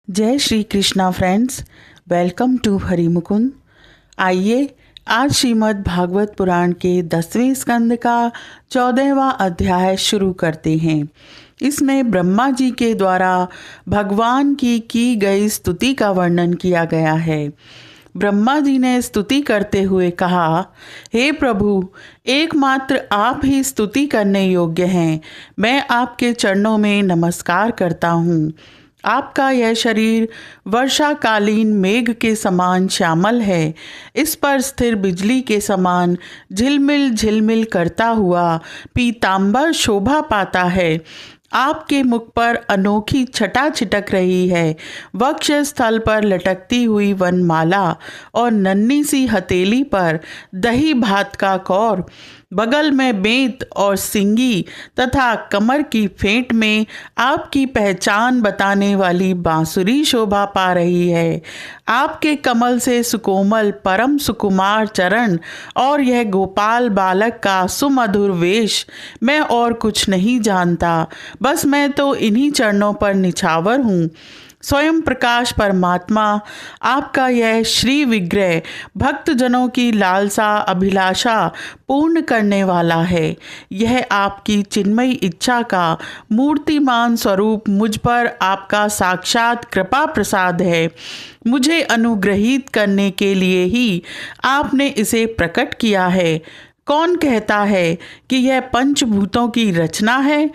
जय Shri Krishna friends, welcome to Hari Mukund. आइए आज श्रीमद् भागवत पुराण के 10वें स्कंद का 14वां अध्याय शुरू करते हैं। इसमें ब्रह्मा जी के द्वारा भगवान की गई स्तुति का वर्णन किया गया है। ब्रह्मा जी ने स्तुति करते हुए कहा, हे प्रभु, एकमात्र आप ही स्तुति करने योग्य हैं। मैं आपके चरणों में नमस्कार करता हूँ। आपका यह शरीर वर्षाकालीन मेघ के समान श्यामल है। इस पर स्थिर बिजली के समान झिलमिल झिलमिल करता हुआ पीतांबर शोभा पाता है। आपके मुख पर अनोखी छटा छिटक रही है। वक्ष स्थल पर लटकती हुई वनमाला और नन्ही सी हथेली पर दही भात का कौर, बगल में बेंत और सिंगी तथा कमर की फेंट में आपकी पहचान बताने वाली बांसुरी शोभा पा रही है। आपके कमल से सुकोमल परम सुकुमार चरण और यह गोपाल बालक का सुमधुर वेश, मैं और कुछ नहीं जानता। बस मैं तो इन्हीं चरणों पर निछावर हूँ। स्वयं प्रकाश परमात्मा आपका यह श्री विग्रह भक्तजनों की लालसा अभिलाषा पूर्ण करने वाला है। यह आपकी चिन्मयी इच्छा का मूर्तिमान स्वरूप मुझ पर आपका साक्षात कृपा प्रसाद है। मुझे अनुग्रहित करने के लिए ही आपने इसे प्रकट किया है। कौन कहता है कि यह पंचभूतों की रचना है?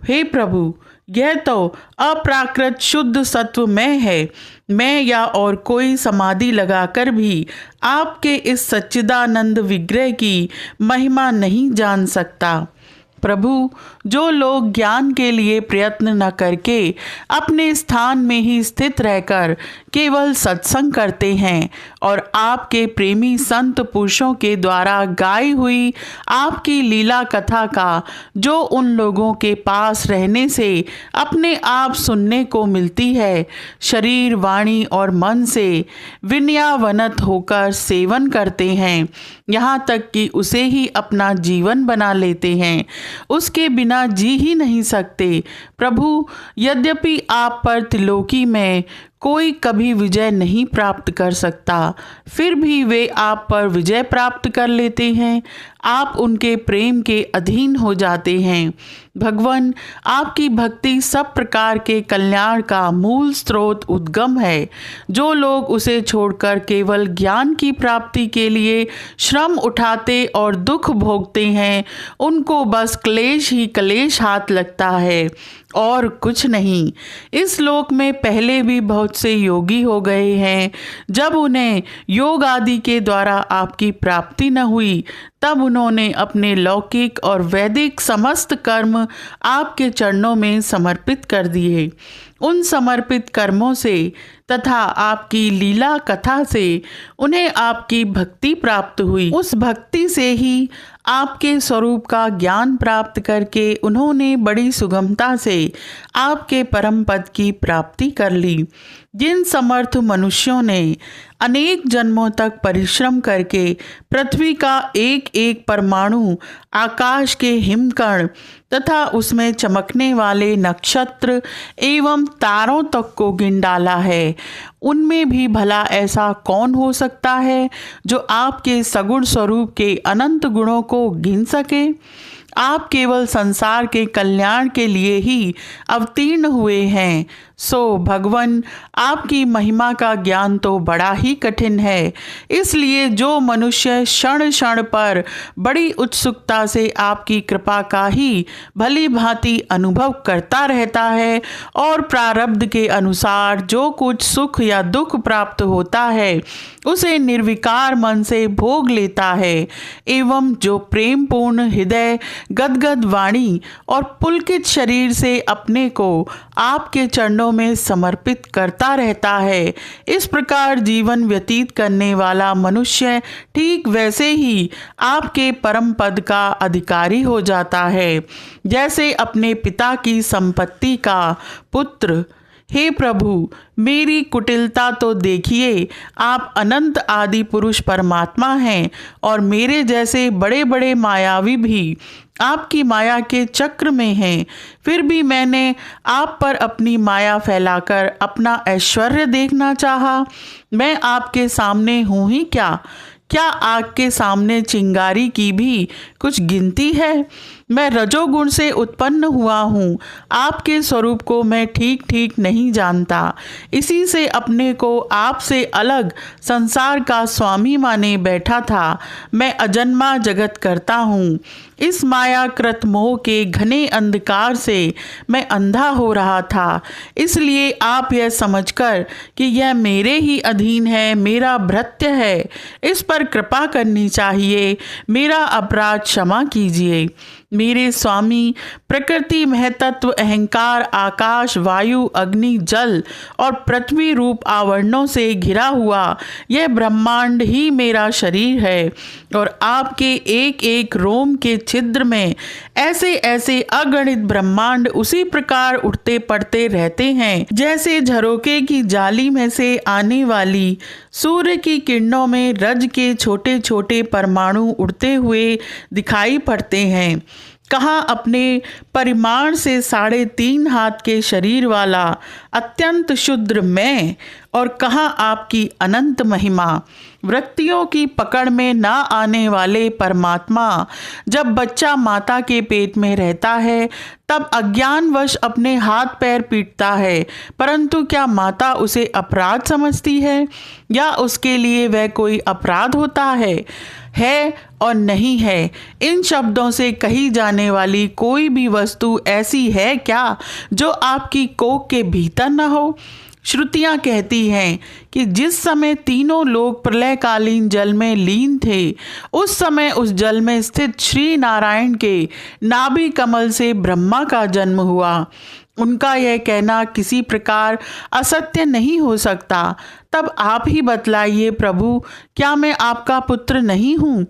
हे प्रभु, यह तो अप्राकृत शुद्ध सत्व में है। मैं या और कोई समाधि लगाकर भी आपके इस सच्चिदानंद विग्रह की महिमा नहीं जान सकता। प्रभु, जो लोग ज्ञान के लिए प्रयत्न न करके अपने स्थान में ही स्थित रहकर केवल सत्संग करते हैं और आपके प्रेमी संत पुरुषों के द्वारा गाई हुई आपकी लीला कथा का जो उन लोगों के पास रहने से अपने आप सुनने को मिलती है, शरीर वाणी और मन से विनयावनत होकर सेवन करते हैं, यहाँ तक कि उसे ही अपना जीवन बना लेते हैं, उसके बिना जी ही नहीं सकते। प्रभु, यद्यपि आप पर त्रिलोकी में कोई कभी विजय नहीं प्राप्त कर सकता, फिर भी वे आप पर विजय प्राप्त कर लेते हैं। आप उनके प्रेम के अधीन हो जाते हैं। भगवान, आपकी भक्ति सब प्रकार के कल्याण का मूल स्रोत उद्गम है। जो लोग उसे छोड़कर केवल ज्ञान की प्राप्ति के लिए श्रम उठाते और दुख भोगते हैं, उनको बस क्लेश ही क्लेश हाथ लगता है और कुछ नहीं। इस लोक में पहले भी बहुत से योगी हो गए हैं। जब उन्हें योग आदि के द्वारा आपकी प्राप्ति न हुई, तब उन्होंने अपने लौकिक और वैदिक समस्त कर्म आपके चरणों में समर्पित कर दिए। उन समर्पित कर्मों से तथा आपकी लीला कथा से उन्हें आपकी भक्ति प्राप्त हुई। उस भक्ति से ही आपके स्वरूप का ज्ञान प्राप्त करके उन्होंने बड़ी सुगमता से आपके परम पद की प्राप्ति कर ली। जिन समर्थ मनुष्यों ने अनेक जन्मों तक परिश्रम करके पृथ्वी का एक एक परमाणु, आकाश के हिमकण तथा उसमें चमकने वाले नक्षत्र एवं तारों तक को गिन डाला है, उनमें भी भला ऐसा कौन हो सकता है जो आपके सगुण स्वरूप के अनंत गुणों को गिन सके? आप केवल संसार के कल्याण के लिए ही अवतीर्ण हुए हैं। सो भगवान, आपकी महिमा का ज्ञान तो बड़ा ही कठिन है। इसलिए जो मनुष्य क्षण क्षण पर बड़ी उत्सुकता से आपकी कृपा का ही भली भांति अनुभव करता रहता है और प्रारब्ध के अनुसार जो कुछ सुख या दुख प्राप्त होता है उसे निर्विकार मन से भोग लेता है, एवं जो प्रेम पूर्ण हृदय, गदगद वाणी और पुलकित शरीर से अपने को आपके चरणों में समर्पित करता रहता है, इस प्रकार जीवन व्यतीत करने वाला मनुष्य ठीक वैसे ही आपके परम पद का अधिकारी हो जाता है जैसे अपने पिता की संपत्ति का पुत्र। हे प्रभु, मेरी कुटिलता तो देखिए। आप अनंत आदि पुरुष परमात्मा हैं और मेरे जैसे बड़े बड़े मायावी भी आपकी माया के चक्र में हैं। फिर भी मैंने आप पर अपनी माया फैलाकर अपना ऐश्वर्य देखना चाहा। मैं आपके सामने हूँ ही क्या? क्या आग के सामने चिंगारी की भी कुछ गिनती है? मैं रजोगुण से उत्पन्न हुआ हूँ। आपके स्वरूप को मैं ठीक ठीक नहीं जानता। इसी से अपने को आपसे अलग संसार का स्वामी माने बैठा था। मैं अजन्मा जगत करता हूँ। इस मायाकृत मोह के घने अंधकार से मैं अंधा हो रहा था। इसलिए आप यह समझकर कि यह मेरे ही अधीन है, मेरा भृत्य है, इस पर कृपा करनी चाहिए। मेरा अपराध क्षमा कीजिए। मेरे स्वामी, प्रकृति, महतत्व, अहंकार, आकाश, वायु, अग्नि, जल और पृथ्वी रूप आवरणों से घिरा हुआ यह ब्रह्मांड ही मेरा शरीर है और आपके एक एक रोम के छिद्र में ऐसे ऐसे अगणित ब्रह्मांड उसी प्रकार उठते पड़ते रहते हैं जैसे झरोके की जाली में से आने वाली सूर्य की किरणों में रज के छोटे छोटे परमाणु उड़ते हुए दिखाई पड़ते हैं। कहाँ अपने परिमाण से 3.5 हाथ के शरीर वाला अत्यंत शुद्र मैं और कहाँ आपकी अनंत महिमा। वृत्तियों की पकड़ में ना आने वाले परमात्मा जब बच्चा माता के पेट में रहता है तब अज्ञानवश अपने हाथ पैर पीटता है, परंतु क्या माता उसे अपराध समझती है या उसके लिए वह कोई अपराध होता है और नहीं है। इन शब्दों से कही जाने वाली कोई भी वस्तु ऐसी है क्या जो आपकी कोख के भीतर न हो? श्रुतियाँ कहती हैं कि जिस समय तीनों लोग प्रलयकालीन जल में लीन थे उस समय उस जल में स्थित श्री नारायण के नाभि कमल से ब्रह्मा का जन्म हुआ। उनका यह कहना किसी प्रकार असत्य नहीं हो सकता। तब आप ही बतलाइए प्रभु, क्या मैं आपका पुत्र नहीं हूँ?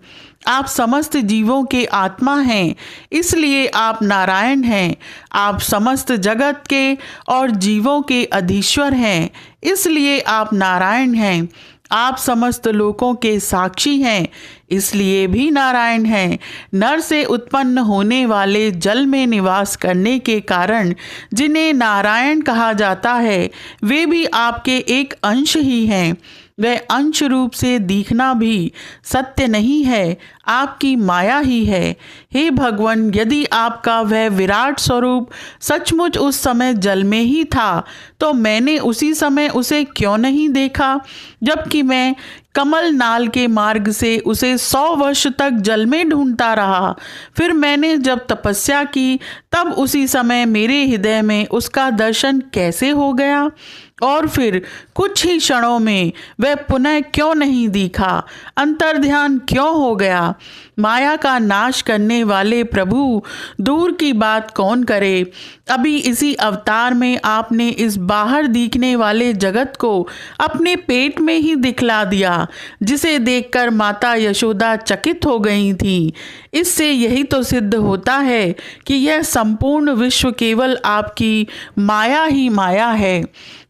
आप समस्त जीवों के आत्मा हैं, इसलिए आप नारायण हैं। आप समस्त जगत के और जीवों के अधीश्वर हैं, इसलिए आप नारायण हैं। आप समस्त लोकों के साक्षी हैं, इसलिए भी नारायण हैं। नर से उत्पन्न होने वाले जल में निवास करने के कारण जिन्हें नारायण कहा जाता है वे भी आपके एक अंश ही हैं। वह अंश रूप से दिखना भी सत्य नहीं है, आपकी माया ही है। हे भगवान, यदि आपका वह विराट स्वरूप सचमुच उस समय जल में ही था तो मैंने उसी समय उसे क्यों नहीं देखा, जबकि मैं कमल नाल के मार्ग से उसे 100 वर्ष तक जल में ढूंढता रहा। फिर मैंने जब तपस्या की तब उसी समय मेरे हृदय में उसका दर्शन कैसे हो गया और फिर कुछ ही क्षणों में वह पुनः क्यों नहीं दिखा, अंतर्ध्यान क्यों हो गया। माया का नाश करने वाले प्रभु, दूर की बात कौन करे। अभी इसी अवतार में आपने इस बाहर दिखने वाले जगत को अपने पेट में ही दिखला दिया, जिसे देखकर माता यशोदा चकित हो गई थी। इससे यही तो सिद्ध होता है कि यह संपूर्ण विश्व केवल आपकी माया ही माया है।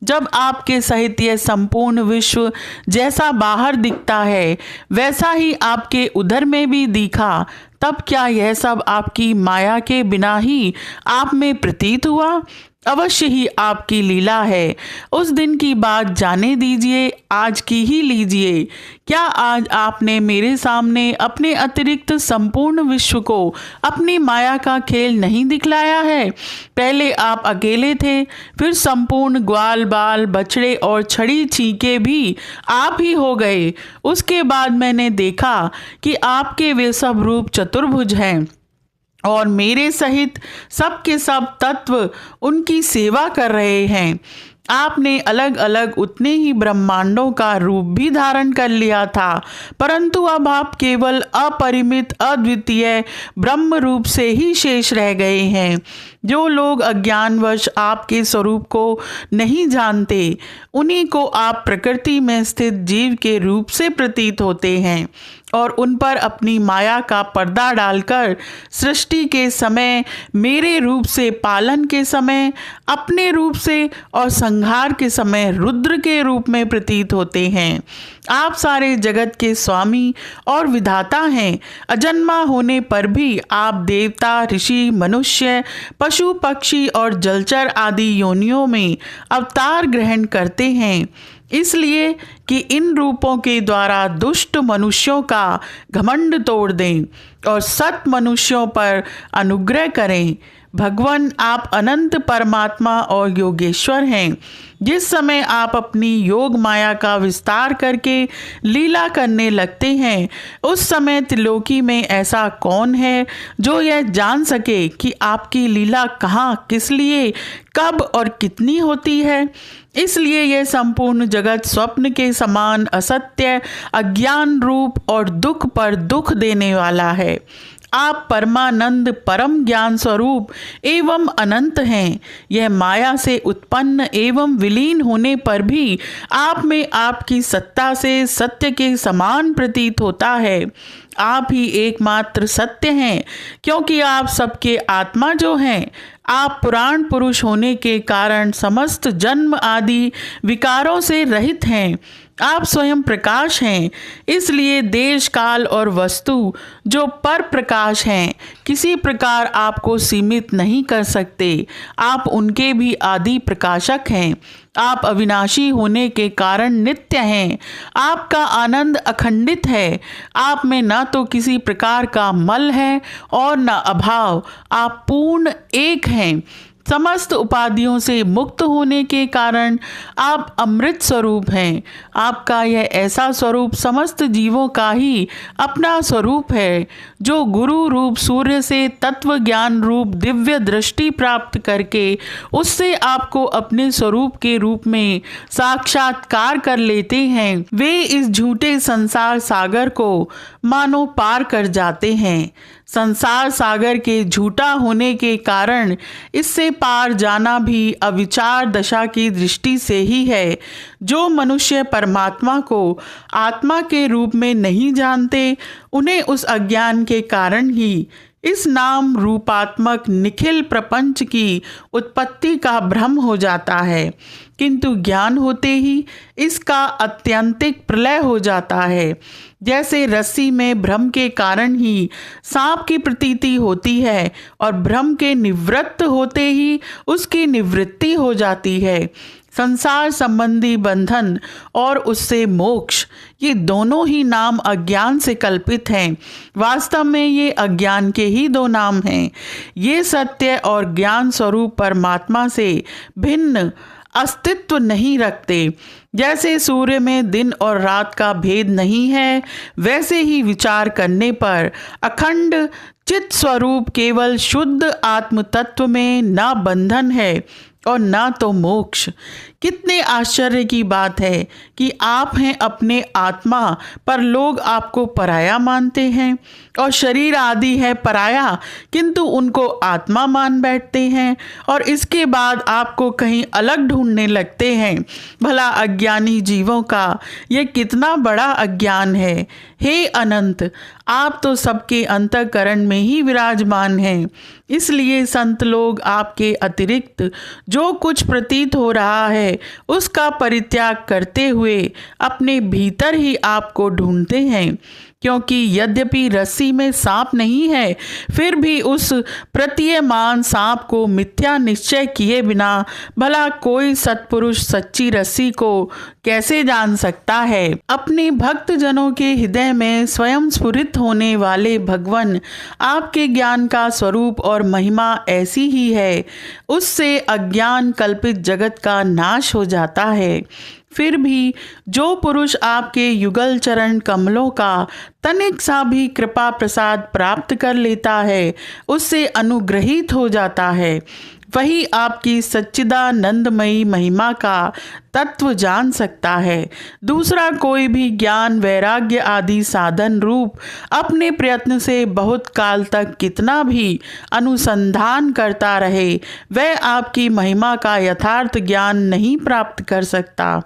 जब आपके सहित यह संपूर्ण विश्व जैसा बाहर दिखता है वैसा ही आपके उधर में भी दिखा, तब क्या यह सब आपकी माया के बिना ही आप में प्रतीत हुआ? अवश्य ही आपकी लीला है। उस दिन की बात जाने दीजिए, आज की ही लीजिए। क्या आज आपने मेरे सामने अपने अतिरिक्त संपूर्ण विश्व को अपनी माया का खेल नहीं दिखलाया है? पहले आप अकेले थे, फिर संपूर्ण ग्वाल बाल बछड़े और छड़ी छींके भी आप ही हो गए। उसके बाद मैंने देखा कि आपके वे सब रूप चतुर्भुज हैं और मेरे सहित सब के सब तत्व उनकी सेवा कर रहे हैं। आपने अलग अलग उतने ही ब्रह्मांडों का रूप भी धारण कर लिया था, परंतु अब आप केवल अपरिमित अद्वितीय ब्रह्म रूप से ही शेष रह गए हैं। जो लोग अज्ञानवश आपके स्वरूप को नहीं जानते उन्हीं को आप प्रकृति में स्थित जीव के रूप से प्रतीत होते हैं और उन पर अपनी माया का पर्दा डालकर सृष्टि के समय, मेरे रूप से पालन के समय, अपने रूप से और संहार के समय रुद्र के रूप में प्रतीत होते हैं। आप सारे जगत के स्वामी और विधाता हैं। अजन्मा होने पर भी आप देवता, ऋषि, मनुष्य, पशु, पक्षी और जलचर आदि योनियों में अवतार ग्रहण करते हैं, इसलिए कि इन रूपों के द्वारा दुष्ट मनुष्यों का घमंड तोड़ दें और सत मनुष्यों पर अनुग्रह करें। भगवान, आप अनंत परमात्मा और योगेश्वर हैं। जिस समय आप अपनी योग माया का विस्तार करके लीला करने लगते हैं, उस समय त्रिलोकी में ऐसा कौन है जो यह जान सके कि आपकी लीला कहाँ, किस लिए, कब और कितनी होती है। इसलिए यह संपूर्ण जगत स्वप्न के समान असत्य, अज्ञान रूप और दुख पर दुख देने वाला है। आप परमानंद, परम ज्ञान स्वरूप एवं अनंत हैं। यह माया से उत्पन्न एवं विलीन होने पर भी आप में आपकी सत्ता से सत्य के समान प्रतीत होता है। आप ही एकमात्र सत्य हैं, क्योंकि आप सबके आत्मा जो हैं। आप पुराण पुरुष होने के कारण समस्त जन्म आदि विकारों से रहित हैं। आप स्वयं प्रकाश हैं, इसलिए देश, काल और वस्तु जो पर प्रकाश हैं, किसी प्रकार आपको सीमित नहीं कर सकते। आप उनके भी आदि प्रकाशक हैं। आप अविनाशी होने के कारण नित्य हैं। आपका आनंद अखंडित है। आप में न तो किसी प्रकार का मल है और न अभाव। आप पूर्ण एक हैं। समस्त उपाधियों से मुक्त होने के कारण आप अमृत स्वरूप हैं। आपका यह ऐसा स्वरूप समस्त जीवों का ही अपना स्वरूप है, जो गुरु रूप सूर्य से तत्व ज्ञान रूप दिव्य दृष्टि प्राप्त करके उससे आपको अपने स्वरूप के रूप में साक्षात्कार कर लेते हैं। वे इस झूठे संसार सागर को मानो पार कर जाते हैं। संसार सागर के झूठा होने के कारण इससे पार जाना भी अविचार दशा की दृष्टि से ही है। जो मनुष्य परमात्मा को आत्मा के रूप में नहीं जानते, उन्हें उस अज्ञान के कारण ही इस नाम रूपात्मक निखिल प्रपंच की उत्पत्ति का भ्रम हो जाता है, किंतु ज्ञान होते ही इसका अत्यंतिक प्रलय हो जाता है। जैसे रस्सी में भ्रम के कारण ही सांप की प्रतीति होती है और भ्रम के निवृत्त होते ही उसकी निवृत्ति हो जाती है। संसार संबंधी बंधन और उससे मोक्ष, ये दोनों ही नाम अज्ञान से कल्पित हैं। वास्तव में ये अज्ञान के ही दो नाम हैं। ये सत्य और ज्ञान स्वरूप परमात्मा से भिन्न अस्तित्व नहीं रखते। जैसे सूर्य में दिन और रात का भेद नहीं है, वैसे ही विचार करने पर अखंड चित स्वरूप केवल शुद्ध आत्म तत्व में न बंधन है और न तो मोक्ष। कितने आश्चर्य की बात है कि आप हैं अपने आत्मा, पर लोग आपको पराया मानते हैं, और शरीर आदि है पराया, किंतु उनको आत्मा मान बैठते हैं और इसके बाद आपको कहीं अलग ढूंढने लगते हैं। भला अज्ञानी जीवों का ये कितना बड़ा अज्ञान है। हे अनंत, आप तो सबके अंतःकरण में ही विराजमान हैं। इसलिए संत लोग आपके अतिरिक्त जो कुछ प्रतीत हो रहा है उसका परित्याग करते हुए अपने भीतर ही आपको ढूंढते हैं, क्योंकि यद्यपि रस्सी में सांप नहीं है, फिर भी उस प्रतीयमान सांप को मिथ्या निश्चय किए बिना भला कोई सत्पुरुष सच्ची रस्सी को कैसे जान सकता है। अपने भक्त जनों के हृदय में स्वयं स्फुरित होने वाले भगवान, आपके ज्ञान का स्वरूप और महिमा ऐसी ही है, उससे अज्ञान कल्पित जगत का नाश हो जाता है। फिर भी जो पुरुष आपके युगल चरण कमलों का तनिक सा भी कृपा प्रसाद प्राप्त कर लेता है, उससे अनुग्रहित हो जाता है, वही आपकी सच्चिदानंदमयी महिमा का तत्व जान सकता है। दूसरा कोई भी ज्ञान, वैराग्य आदि साधन रूप अपने प्रयत्न से बहुत काल तक कितना भी अनुसंधान करता रहे, वह आपकी महिमा का यथार्थ ज्ञान नहीं प्राप्त कर सकता।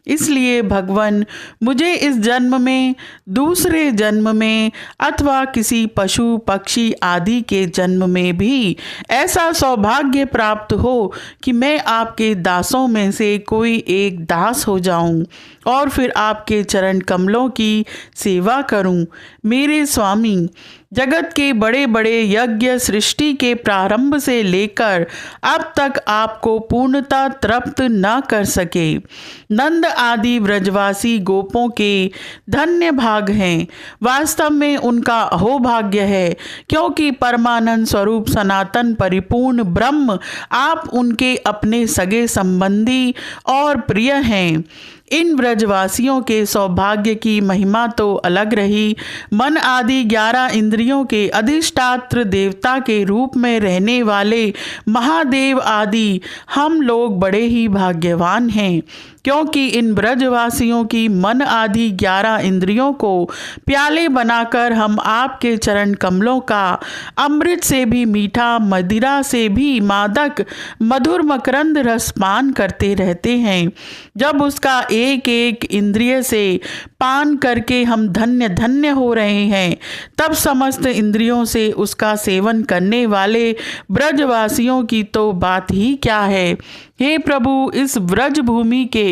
इसलिए भगवान, मुझे इस जन्म में, दूसरे जन्म में अथवा किसी पशु पक्षी आदि के जन्म में भी ऐसा सौभाग्य प्राप्त हो कि मैं आपके दासों में से कोई एक दास हो जाऊं और फिर आपके चरण कमलों की सेवा करूं। मेरे स्वामी, जगत के बड़े बड़े यज्ञ सृष्टि के प्रारंभ से लेकर अब तक आपको पूर्णता तृप्त न कर सके। नंद आदि ब्रजवासी गोपों के धन्य भाग हैं। वास्तव में उनका अहोभाग्य है, क्योंकि परमानंद स्वरूप सनातन परिपूर्ण ब्रह्म आप उनके अपने सगे संबंधी और प्रिय हैं। इन ब्रजवासियों के सौभाग्य की महिमा तो अलग रही। मन आदि 11 इंद्रियों के अधिष्ठात्र देवता के रूप में रहने वाले महादेव आदि हम लोग बड़े ही भाग्यवान हैं, क्योंकि इन ब्रजवासियों की मन आदि 11 इंद्रियों को प्याले बनाकर हम आपके चरण कमलों का अमृत से भी मीठा, मदिरा से भी मादक मधुर मकरंद रस पान करते रहते हैं। जब उसका एक एक इंद्रिय से पान करके हम धन्य धन्य हो रहे हैं, तब समस्त इंद्रियों से उसका सेवन करने वाले ब्रजवासियों की तो बात ही क्या है। हे प्रभु, इस व्रज भूमि के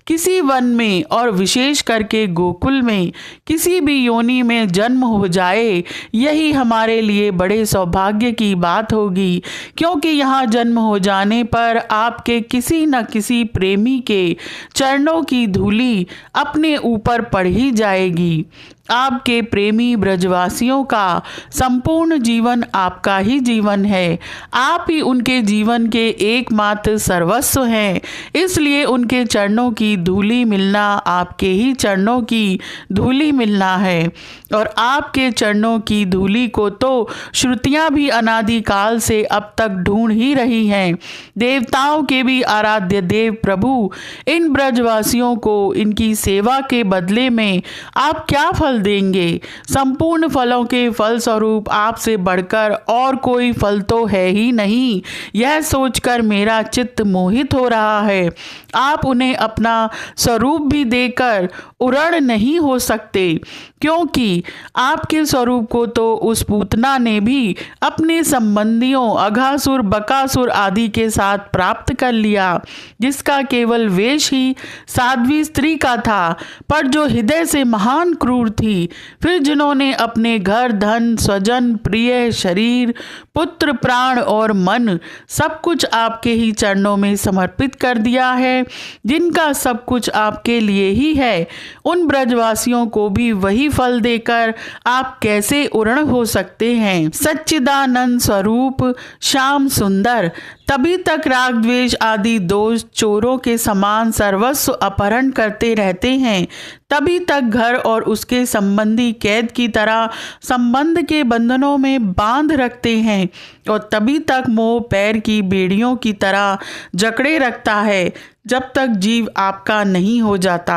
किसी वन में और विशेष करके गोकुल में किसी भी योनि में जन्म हो जाए, यही हमारे लिए बड़े सौभाग्य की बात होगी, क्योंकि यहाँ जन्म हो जाने पर आपके किसी न किसी प्रेमी के चरणों की धूलि अपने ऊपर पड़ ही जाएगी। आपके प्रेमी ब्रजवासियों का संपूर्ण जीवन आपका ही जीवन है। आप ही उनके जीवन के एकमात्र सर्वस्व हैं। इसलिए उनके चरणों की धूलि मिलना आपके ही चरणों की धूलि मिलना है। और आपके चरणों की धूलि को तो श्रुतियां भी अनादिकाल से अब तक ढूंढ ही रही हैं। देवताओं के भी आराध्य देव प्रभु, इन ब्रजवासियों को इनकी सेवा के बदले में आप क्या फल देंगे? संपूर्ण फलों के फल स्वरूप आपसे बढ़कर और कोई फल तो है ही नहीं। यह सोचकर मेरा चित्त मोहित हो रहा है। आप उन्हें अपना स्वरूप भी देकर उरण नहीं हो सकते, क्योंकि आपके स्वरूप को तो उस पूतना ने भी अपने संबंधियों अघासुर, बकासुर आदि के साथ प्राप्त कर लिया, जिसका केवल वेश ही साध्वी स्त्री का था, पर जो हृदय से महान क्रूर थी। फिर जिन्होंने अपने घर, धन, स्वजन, प्रिय, शरीर, पुत्र, प्राण और मन सब कुछ आपके ही चरणों में समर्पित कर दिया है, जिनका सब कुछ आपके लिए ही है, उन ब्रजवासियों को भी वही फल देकर आप कैसे उर्ण हो सकते हैं? सच्चिदानंद स्वरूप श्याम सुंदर तभी तक राग द्वेष आदि दोष चोरों के समान सर्वस्व अपहरण करते रहते हैं, तभी तक घर और उसके संबंधी कैद की तरह संबंध के बंधनों में बांध रखते हैं, और तभी तक मोह पैर की बेड़ियों की तरह जकड़े रखता है, जब तक जीव आपका नहीं हो जाता।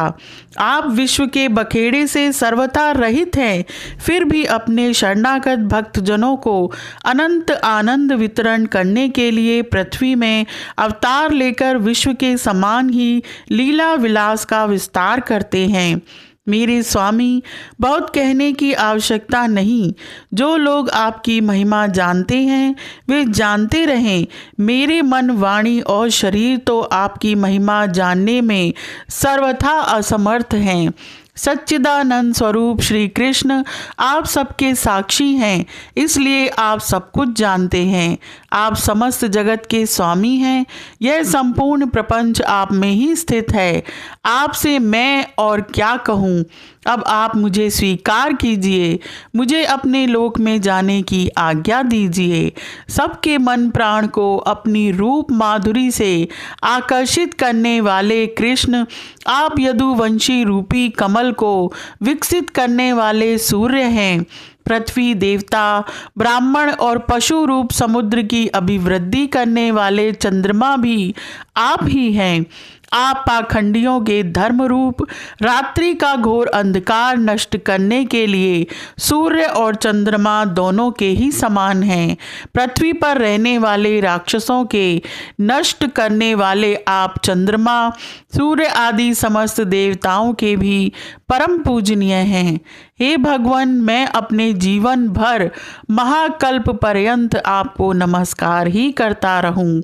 आप विश्व के बखेड़े से सर्वथा रहित हैं, फिर भी अपने शरणागत भक्तजनों को अनंत आनंद वितरण करने के लिए पृथ्वी में अवतार लेकर विश्व के समान ही लीला विलास का विस्तार करते हैं। मेरे स्वामी, बहुत कहने की आवश्यकता नहीं। जो लोग आपकी महिमा जानते हैं वे जानते रहें। मेरे मन, वाणी और शरीर तो आपकी महिमा जानने में सर्वथा असमर्थ हैं। सच्चिदानंद स्वरूप श्री कृष्ण आप सबके साक्षी हैं, इसलिए आप सब कुछ जानते हैं। आप समस्त जगत के स्वामी हैं। यह संपूर्ण प्रपंच आप में ही स्थित है। आपसे मैं और क्या कहूँ? अब आप मुझे स्वीकार कीजिए, मुझे अपने लोक में जाने की आज्ञा दीजिए। सबके मन प्राण को अपनी रूप माधुरी से आकर्षित करने वाले कृष्ण, आप यदुवंशी रूपी कमल को विकसित करने वाले सूर्य हैं। पृथ्वी, देवता, ब्राह्मण और पशु रूप समुद्र की अभिवृद्धि करने वाले चंद्रमा भी आप ही हैं। आप पाखंडियों के धर्म रूप रात्रि का घोर अंधकार नष्ट करने के लिए सूर्य और चंद्रमा दोनों के ही समान हैं। पृथ्वी पर रहने वाले राक्षसों के नष्ट करने वाले आप चंद्रमा, सूर्य आदि समस्त देवताओं के भी परम पूजनीय हैं। हे भगवान, मैं अपने जीवन भर महाकल्प पर्यंत आपको नमस्कार ही करता रहूं।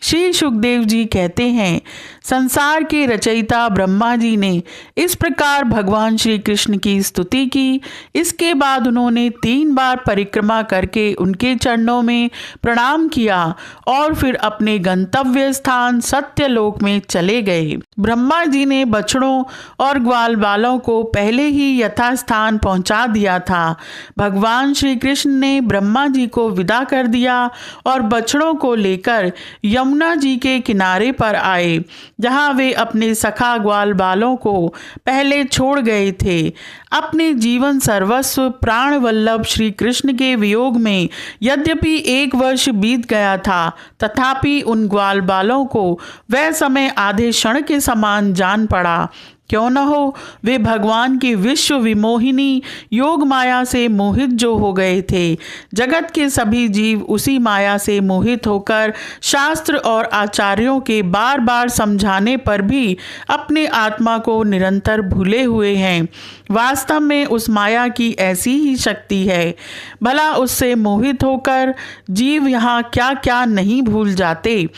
श्री सुखदेव जी कहते हैं, संसार के रचयिता ब्रह्मा जी ने इस प्रकार भगवान श्री कृष्ण की स्तुति की। इसके बाद उन्होंने 3 बार परिक्रमा करके उनके चरणों में प्रणाम किया और फिर अपने गंतव्य स्थान सत्यलोक में चले गए। ब्रह्मा जी ने बछड़ों और ग्वाल बालों को पहले ही यथास्थान पहुंचा दिया था। भगवान श्री कृष्ण ने ब्रह्मा जी को विदा कर दिया और बछड़ों को लेकर यमुना जी के किनारे पर आए, जहां वे अपने सखा ग्वाल बालों को पहले छोड़ गए थे। अपने जीवन सर्वस्व प्राण वल्लभ श्री कृष्ण के वियोग में यद्यपि 1 वर्ष बीत गया था, तथापि उन ग्वाल बालों को वह समय आधे क्षण के समान जान पड़ा। क्यों न हो, वे भगवान की विश्व विमोहिनी योग माया से मोहित जो हो गए थे। जगत के सभी जीव उसी माया से मोहित होकर शास्त्र और आचार्यों के बार बार समझाने पर भी अपने आत्मा को निरंतर भूले हुए हैं। वास्तव में उस माया की ऐसी ही शक्ति है। भला उससे मोहित होकर जीव यहाँ क्या क्या नहीं भूल जाते।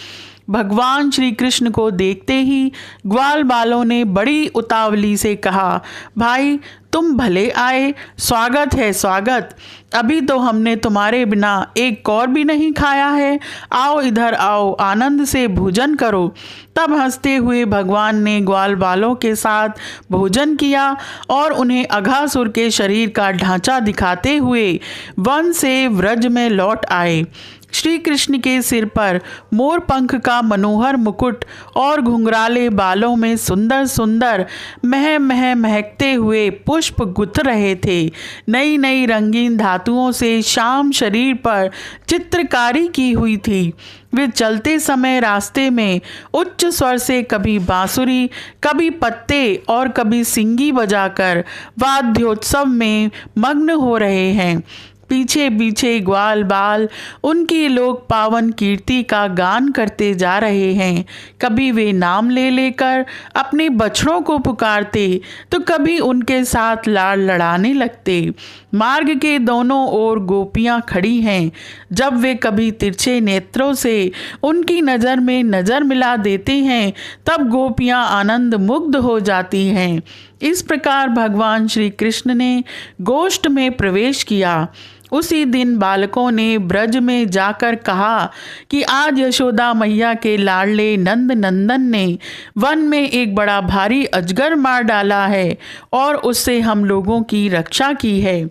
भगवान श्री कृष्ण को देखते ही ग्वाल बालों ने बड़ी उतावली से कहा, भाई तुम भले आए, स्वागत है स्वागत। अभी तो हमने तुम्हारे बिना एक कौर भी नहीं खाया है। आओ इधर आओ, आनंद से भोजन करो। तब हंसते हुए भगवान ने ग्वाल बालों के साथ भोजन किया और उन्हें अघासुर के शरीर का ढांचा दिखाते हुए वन से व्रज में लौट आए। श्री कृष्ण के सिर पर मोर पंख का मनोहर मुकुट और घुंघराले बालों में सुंदर सुंदर महकते हुए पुष्प गुथ रहे थे। नई नई रंगीन धातुओं से श्याम शरीर पर चित्रकारी की हुई थी। वे चलते समय रास्ते में उच्च स्वर से कभी बांसुरी, कभी पत्ते और कभी सिंगी बजाकर वाद्योत्सव में मग्न हो रहे हैं। पीछे पीछे ग्वाल बाल उनकी लोक पावन कीर्ति का गान करते जा रहे हैं। कभी वे नाम ले लेकर अपने बछड़ों को पुकारते, तो कभी उनके साथ लाड़ लड़ाने लगते। मार्ग के दोनों ओर गोपियां खड़ी हैं। जब वे कभी तिरछे नेत्रों से उनकी नज़र में नज़र मिला देते हैं, तब गोपियां आनंद मुग्ध हो जाती हैं। इस प्रकार भगवान श्री कृष्ण ने गोष्ठ में प्रवेश किया। उसी दिन बालकों ने ब्रज में जाकर कहा कि आज यशोदा मैया के लाडले नंद नंदन ने वन में एक बड़ा भारी अजगर मार डाला है और उससे हम लोगों की रक्षा की है।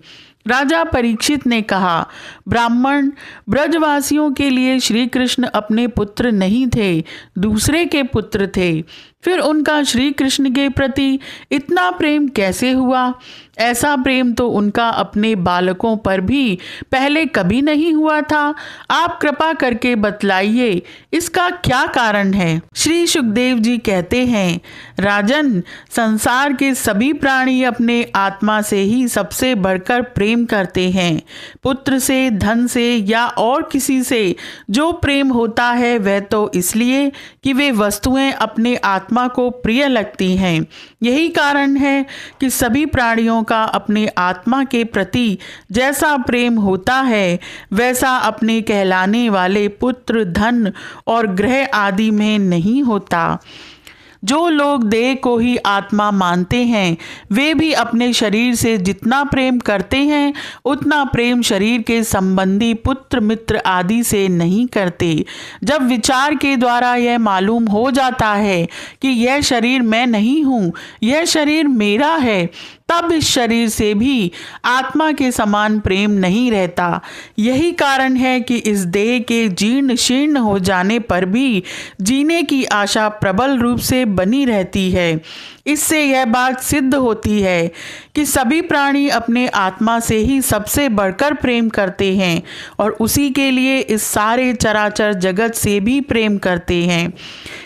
राजा परीक्षित ने कहा, ब्राह्मण ब्रजवासियों के लिए श्री कृष्ण अपने पुत्र नहीं थे, दूसरे के पुत्र थे। फिर उनका श्री कृष्ण के प्रति इतना प्रेम कैसे हुआ? ऐसा प्रेम तो उनका अपने बालकों पर भी पहले कभी नहीं हुआ था। आप कृपा करके बतलाइए, इसका क्या कारण है? श्री सुखदेव जी कहते हैं, राजन, संसार के सभी प्राणी अपने आत्मा से ही सबसे बढ़कर प्रेम करते हैं। पुत्र से, धन से या और किसी से जो प्रेम होता है वह तो इसलिए कि वे वस्तुएं अपने आत्मा को प्रिय लगती हैं। यही कारण है कि सभी प्राणियों का अपने आत्मा के प्रति जैसा प्रेम होता है, वैसा अपने कहलाने वाले पुत्र, धन और ग्रह आदि में नहीं होता। जो लोग देह को ही आत्मा मानते हैं, वे भी अपने शरीर से जितना प्रेम करते हैं, उतना प्रेम शरीर के संबंधी पुत्र, मित्र आदि से नहीं करते। जब विचार के द्वारा यह मालूम हो जाता है कि यह शरीर मैं नहीं हूँ, यह शरीर मेरा है, तब इस शरीर से भी आत्मा के समान प्रेम नहीं रहता। यही कारण है कि इस देह के जीर्ण शीर्ण हो जाने पर भी जीने की आशा प्रबल रूप से बनी रहती है। इससे यह बात सिद्ध होती है कि सभी प्राणी अपने आत्मा से ही सबसे बढ़कर प्रेम करते हैं और उसी के लिए इस सारे चराचर जगत से भी प्रेम करते हैं।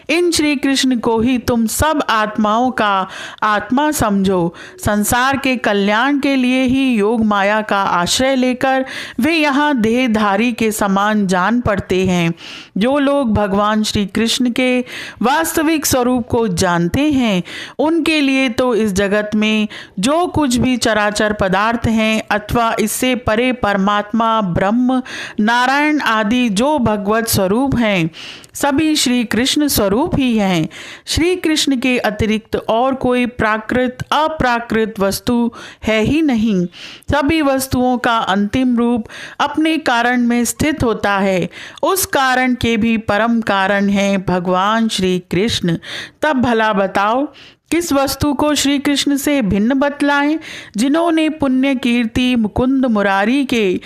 इन श्री कृष्ण को ही तुम सब आत्माओं का आत्मा समझो। संसार के कल्याण के लिए ही योग माया का आश्रय लेकर वे यहाँ देहधारी के समान जान पड़ते हैं। जो लोग भगवान श्री कृष्ण के वास्तविक स्वरूप को जानते हैं, उनके लिए तो इस जगत में जो कुछ भी चराचर पदार्थ हैं अथवा इससे परे परमात्मा, ब्रह्म, नारायण आदि जो भगवत स्वरूप हैं, सभी श्री कृष्ण स्वरूप ही हैं। श्री कृष्ण के अतिरिक्त और कोई प्राकृत अप्राकृत वस्तु है ही नहीं। सभी वस्तुओं का अंतिम रूप अपने कारण में स्थित होता है। उस कारण के भी परम कारण है भगवान श्री कृष्ण। तब भला बताओ किस वस्तु को श्री कृष्ण से भिन्न बतलाएं? जिन्होंने पुण्य कीर्ति मुकुंद मुरारी के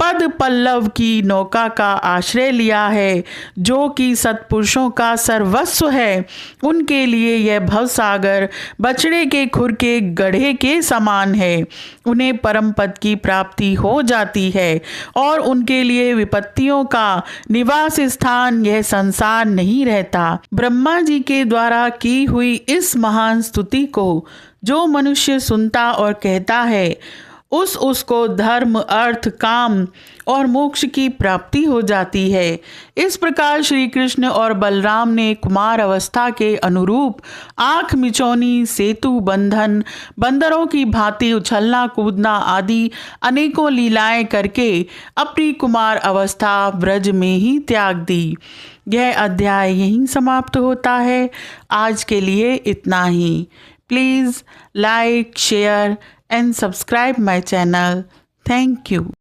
पद पल्लव की नौका का आश्रय लिया है, जो कि सत्पुरुषों का सर्वस्व है, उनके लिए यह भवसागर बछड़े के खुर के गड्ढे के समान है। उन्हें परम पद की प्राप्ति हो जाती है और उनके लिए विपत्तियों का निवास स्थान यह संसार नहीं रहता। ब्रह्मा जी के द्वारा की हुई इस महान स्तुति को जो मनुष्य सुनता और कहता है, उसको धर्म, अर्थ, काम और मोक्ष की प्राप्ति हो जाती है। इस प्रकार श्री कृष्ण और बलराम ने कुमार अवस्था के अनुरूप आँख मिचौनी, सेतु बंधन, बंदरों की भांति उछलना कूदना आदि अनेकों लीलाएं करके अपनी कुमार अवस्था ब्रज में ही त्याग दी। यह अध्याय यहीं समाप्त होता है। आज के लिए इतना ही। Please like, share and subscribe my channel. Thank you.